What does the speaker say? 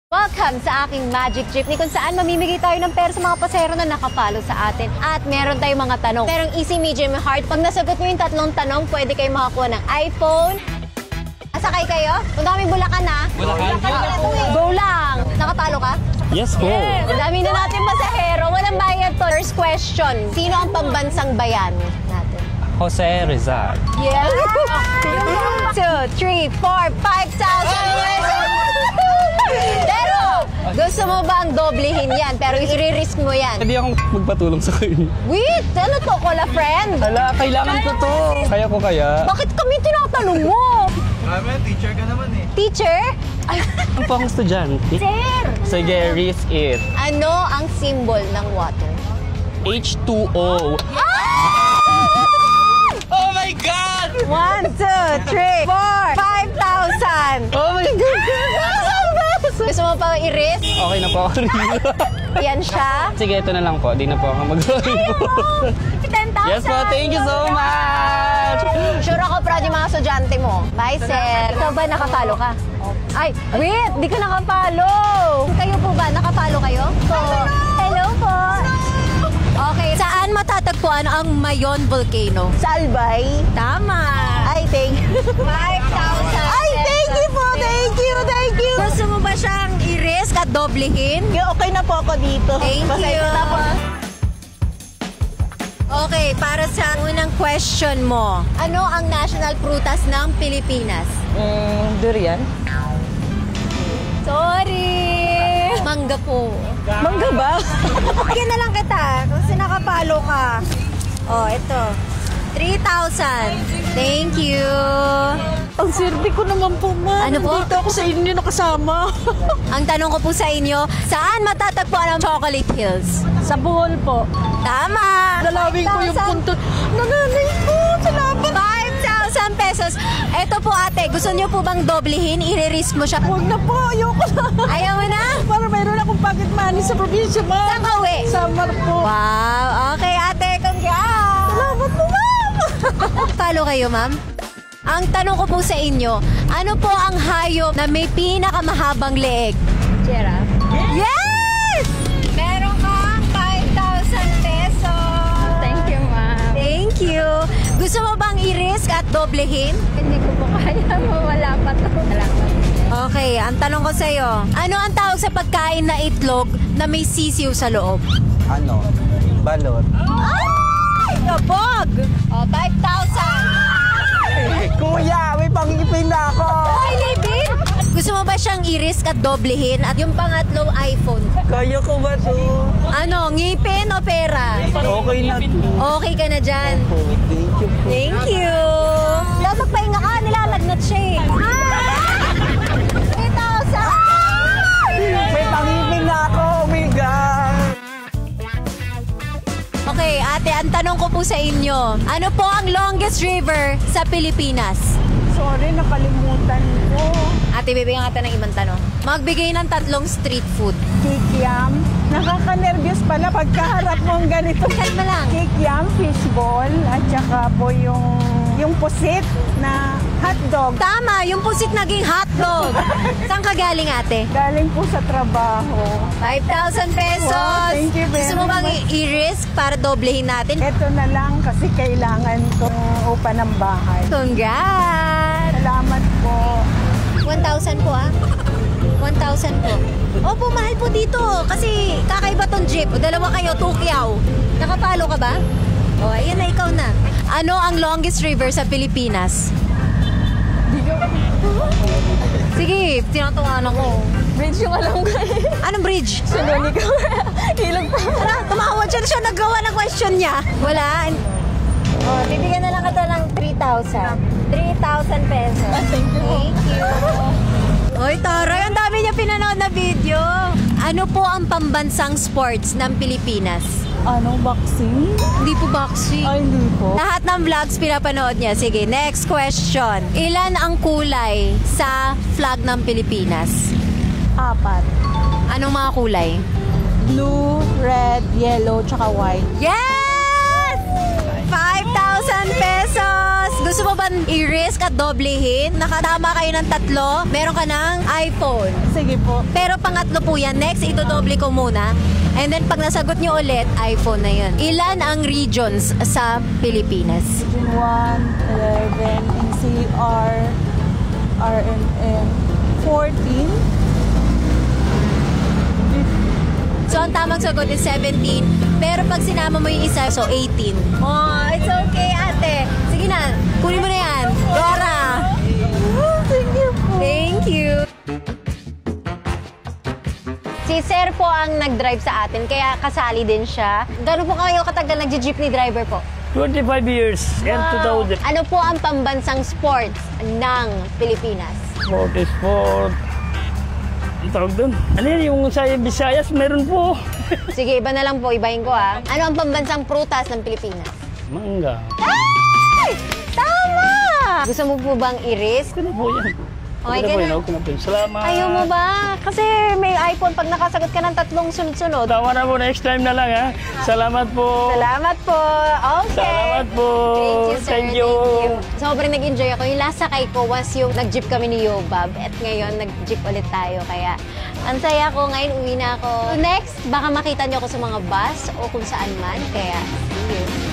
Welcome sa aking Magic Jeepney kung saan mamimigay tayo ng pera sa mga pasahero na nakapalo sa atin. At meron tayong mga tanong. Merong easy, medium, hard. Pag nasagot nyo yung tatlong tanong, pwede kayo makakuha ng iPhone. Asakay kayo? Kung daming Bulacan na. Bulacan? Go lang. Nakapalo ka? Yes po. Yes. Dami na natin pasahero. Walang bayad to. First question. Sino ang pambansang bayan natin? Jose Rizal. Yes. 2, 3, 4, 5,000. Pero, gusto mo bang doblehin yan? Pero i-risk mo yan. Hindi akong magpatulong sa kanya. Wait, ano to? Cola friend? Hala, kailangan ko to. Kaya ko kaya. Bakit kami tinatanong mo? Teacher ka naman eh. Teacher? Ang pang estudyante. Sir! Sige, risk it. Ano ang symbol ng water? H2O. Oh my God! 1, 2, 3, 4, 5,000! Oh my God! Gusto mo pa i-risk? Okay na po ako rin. Yan siya? Sige, ito na lang po. Di na po ako mag-roll. 10,000! Yes po, thank you so much! Sure ako proud yung mga estudyante mo. Bye, sir. Ikaw ba nakapalo ka? Ay, wait! Di ka nakapalo! Kayo po ba? Nakapalo kayo? Hello po! Okay, saan matatagpuan ang Mayon Volcano? Sa Albay. Tama! Ay, thank you. 5,000! Ay, thank you po. Thank you. Thank you. Gusto mo ba siyang i-risk at doblehin? Okay na po ako dito. Thank you. Na po. Okay, para sa unang question mo, ano ang national prutas ng Pilipinas? Durian. Sorry! Mangga po. Mangga ba? Bigyan na lang kita kasi nakapalo ka. Oh, ito. 3,000. Thank you. Ang swerte ko naman po, ma'am. Ano po? Dito ako sa inyo nakasama. Ang tanong ko po sa inyo, saan matatagpuan ang Chocolate Hills? Sa Bohol po. Tama! Dalawin ko yung 5,000. punto. Nananay po. Salamat. 5,000 pesos. Ito po ate, gusto niyo po bang doblehin? I-risk mo siya. Huwag na po. Ayoko na. Ayaw mo na? Para mayroon akong pocket money sa probinsya, ma'am. Saan ka uwi? Samar po. Wow! Okay ate, congrats! Salamat po, ma'am. Follow kayo, ma'am. Ang tanong ko po sa inyo, ano po ang hayop na may pinakamahabang leeg? Giraffe. Yes! Meron kang 5,000 pesos. Thank you, ma'am. Thank you. Gusto mo bang i-risk at doblehin? Hindi ko po kaya. Wala pa to. Salamat. Okay, ang tanong ko sa'yo, ano ang tawag sa pagkain na itlog na may sisiw sa loob? Ano? Balot. Ay! Kabog! O, 5,000. Kuya, may pangipin na ako. Ay, David! Gusto mo ba siyang i-risk at doblehin? At yung pangatlong iPhone? Kaya ko ba to? Ano, ngipin o pera? Okay na to. Okay ka na dyan. Thank you. Thank you! Dapat magpahinga ka, nilalagnat siya eh. 3,000! May pangipin na ako. Oh my God. Okay, ate, ang tanong ko po sa inyo, ano po ang longest river sa Pilipinas? Sorry, nakalimutan ko. Ate, bibigyan kita ng ibang tanong. Magbigay ng 3 street food. Kikiam. Nakaka-nervyos pala pagkaharap mo ang ganito. Kalma lang. Kikiam, fishball, at saka po yung pusit na hotdog. Tama, yung pusit naging hotdog. Saan ka galing, ate? Galing po sa trabaho. 5,000 pesos. Wow, thank you very Gusto mo bang much. i-risk para doblehin natin? Ito na lang kasi kailangan kong upa ng bahay. Congrats! Salamat po. 1,000 po 1,000 po. Opo, mahal po dito. Kasi kakaiba tong jeep. O, dalawa kayo, tukyaw. Nakapalo ka ba? O, ayan na, ikaw na. Ano ang longest river sa Pilipinas? Sige, tinatawanan ko. Bridge yung alam ko. Anong bridge? Sunod ko. Ilog pa. Tara, tumawad siya naggawa ng question niya. Wala. Oh, bibigyan na lang kita ng 3,000. 3,000 pesos. Thank you. Thank you. Oy, taray, ang dami niya pinanood na video. Ano po ang pambansang sports ng Pilipinas? Anong boxing? Hindi po boxing. Ay, hindi po. Lahat ng vlogs pinapanood niya. Sige, next question. Ilan ang kulay sa flag ng Pilipinas? 4. Anong mga kulay? Blue, red, yellow, tsaka white. Yes! 5,000 pesos! Gusto mo ba i-risk at doblehin? Nakatama kayo ng 3, meron ka ng iPhone. Sige po. Pero pangatlo po yan. Next, ito-doble ko muna. And then pag nasagot nyo ulit, iPhone na yun. Ilan ang regions sa Pilipinas? Region 1, 11, NCR, RMN, 14. So, ang tamang sagot is 17. Pero pag sinama mo yung isa, so 18. Oh, it's okay, ate. Sige na, kunin mo na yan. Dora! Thank you po. Thank you. Si Sir po ang nag-drive sa atin, kaya kasali din siya. Gano'n po kayo katagal nag-jeepney driver po? 25 years and 2000. Ano po ang pambansang sports ng Pilipinas? Sport. Ang tawag doon. Ano yan, yung sa Visayas, meron po. Sige, iba na lang po, ibahin ko ha. Ano ang pambansang prutas ng Pilipinas? Mangga. Ay! Tama! Gusto mo po bang i-risk? Ano po yan? Okay ka na? Okay na po. Salamat. Ayaw mo ba? Kasi may iPhone pag nakasagot ka ng 3 sunod-sunod. Tawa na po, next time na lang ha. Salamat po. Salamat po. Okay. Salamat po. Thank you, sir. Thank you. Sobrang nag-enjoy ako. Yung last sakay ko was yung nag-jeep kami ni Yobab. At ngayon, nag-jeep ulit tayo. Kaya, ang saya ko. Ngayon, uwi na ako. Next, baka makita niyo ako sa mga bus o kung saan man. Kaya, see you.